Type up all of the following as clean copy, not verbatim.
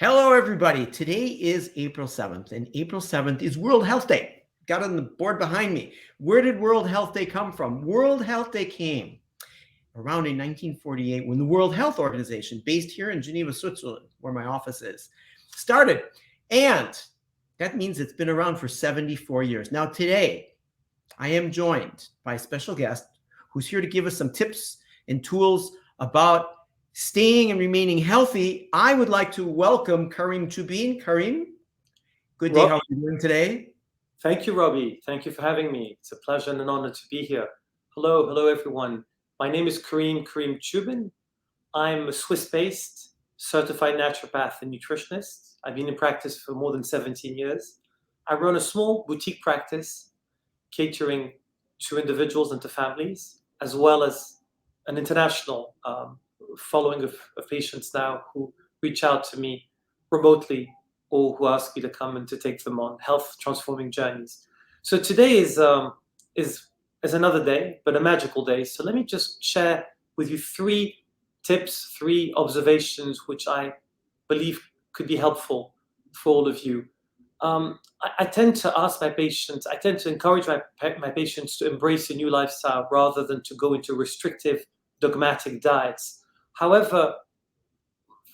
Hello, everybody. Today is April 7th, and April 7th is World Health Day. Got it on the board behind me. Where did World Health Day come from? World Health Day came around in 1948 when the World Health Organization, based here in Geneva, Switzerland, where my office is, started. And that means it's been around for 74 years. Now, today, I am joined by a special guest who's here to give us some tips and tools about staying and remaining healthy. I would like to welcome Karim Chubin. Karim, good day. How are you doing today? Thank you, Robbie. Thank you for having me. It's a pleasure and an honor to be here. Hello, everyone. My name is Karim Chubin. I'm a Swiss-based certified naturopath and nutritionist. I've been in practice for more than 17 years. I run a small boutique practice catering to individuals and to families, as well as an international following of patients now who reach out to me remotely or who ask me to come and to take them on health transforming journeys. So today is another day, but a magical day. So let me just share with you 3 tips, 3 observations, which I believe could be helpful for all of you. I tend to ask my patients, I tend to encourage my patients to embrace a new lifestyle rather than to go into restrictive, dogmatic diets. However,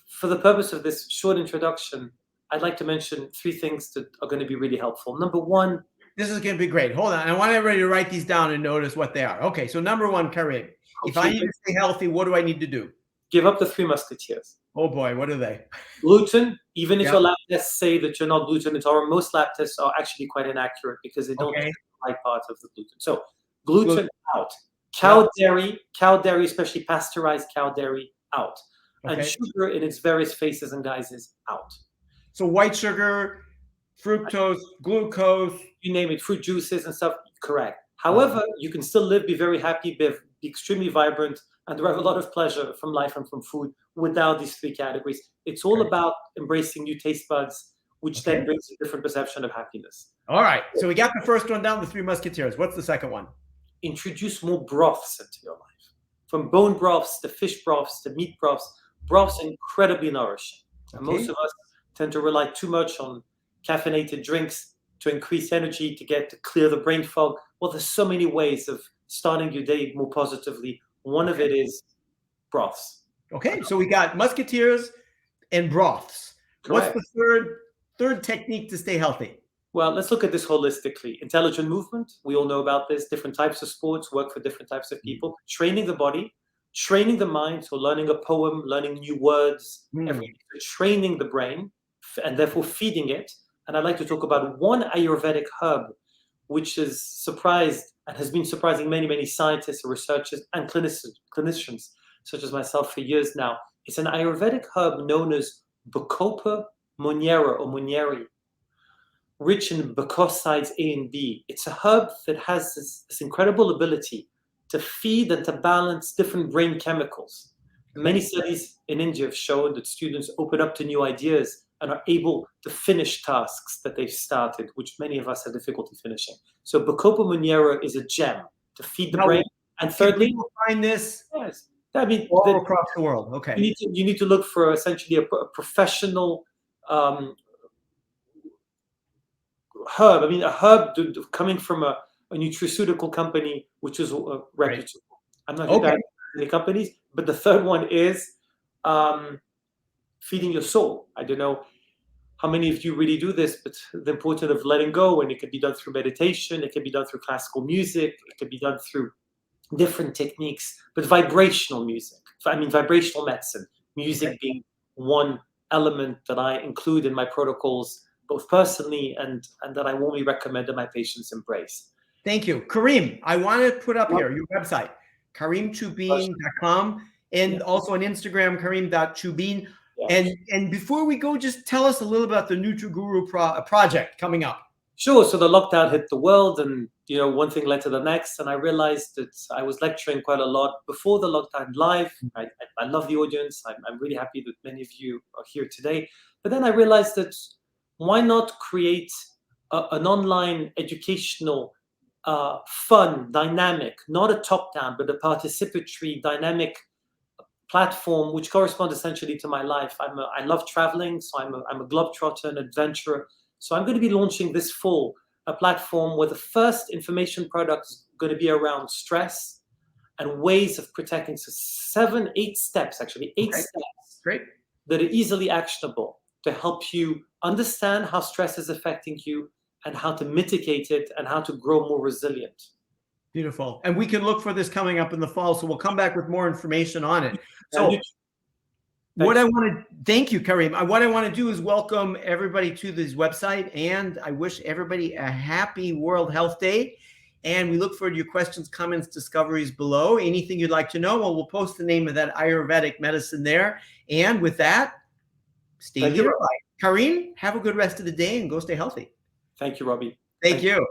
for the purpose of this short introduction, I'd like to mention 3 things that are going to be really helpful. Number 1. This is going to be great. Hold on. I want everybody to write these down and notice what they are. Okay, so number 1, Karim. If I need to stay healthy, what do I need to do? Give up the 3 musketeers. Oh boy, what are they? Gluten, even if your lab tests say that you're not gluten intolerant, most lab tests are actually quite inaccurate because they don't take the right part of the gluten. So gluten out. Cow dairy, especially pasteurized cow dairy, out. And sugar in its various faces and guises, out. So white sugar, fructose, glucose, you name it, fruit juices and stuff, correct. However, you can still live, be very happy, be extremely vibrant, and derive a lot of pleasure from life and from food without these 3 categories. It's all about embracing new taste buds, which then brings a different perception of happiness. All right. So we got the first one down, the 3 musketeers. What's the second one? Introduce more broths into your life. From bone broths to fish broths to meat broths. Broths are incredibly nourishing. And most of us tend to rely too much on caffeinated drinks to increase energy, to clear the brain fog. Well, there's so many ways of starting your day more positively. One of it is broths. Okay, so we got musketeers and broths. Correct. What's the third technique to stay healthy? Well, let's look at this holistically. Intelligent movement, we all know about this. Different types of sports work for different types of people. Training the body, training the mind, so learning a poem, learning new words, everything. Training the brain, and therefore feeding it. And I'd like to talk about one Ayurvedic herb, which is surprised and has been surprising many, many scientists, researchers, and clinicians, such as myself, for years now. It's an Ayurvedic herb known as Bacopa monnieri or monnieri, rich in bacosides A and B. It's a herb that has this incredible ability to feed and to balance different brain chemicals. Many studies in India have shown that students open up to new ideas and are able to finish tasks that they've started, which many of us have difficulty finishing. So Bacopa monnieri is a gem to feed the brain. And thirdly, people find this all across the world. Okay, you need to look for essentially a professional herb. I mean, a herb coming from a nutraceutical company, which is reputable. I'm not going to any companies, but the third one is feeding your soul. I don't know how many of you really do this, but the importance of letting go, and it can be done through meditation, it can be done through classical music, it can be done through different techniques, but vibrational music, vibrational medicine, music being one element that I include in my protocols, both personally and that I warmly recommend that my patients embrace. Thank you. Karim, I want to put up here your website, karimchubin.com, and also on Instagram, karim.chubin. And before we go, just tell us a little about the NutriGuru project coming up. Sure. So the lockdown hit the world, and one thing led to the next, and I realized that I was lecturing quite a lot before the lockdown live. I love the audience. I'm really happy that many of you are here today. But then I realized that why not create an online educational, fun, dynamic, not a top-down, but a participatory, dynamic platform which corresponds essentially to my life. I love traveling, so I'm a globetrotter, an adventurer. So I'm going to be launching this fall a platform where the first information product is going to be around stress and ways of protecting. So 8 steps, actually, 8 steps Great. that are easily actionable to help you understand how stress is affecting you and how to mitigate it and how to grow more resilient. Beautiful. And we can look for this coming up in the fall. So we'll come back with more information on it. So what I want to thank you, Karim. What I want to do is welcome everybody to this website, and I wish everybody a happy World Health Day. And we look forward to your questions, comments, discoveries below. Anything you'd like to know, well, we'll post the name of that Ayurvedic medicine there. And with that, stay leader-like. Karim, have a good rest of the day and go stay healthy. Thank you, Robbie. Thank you.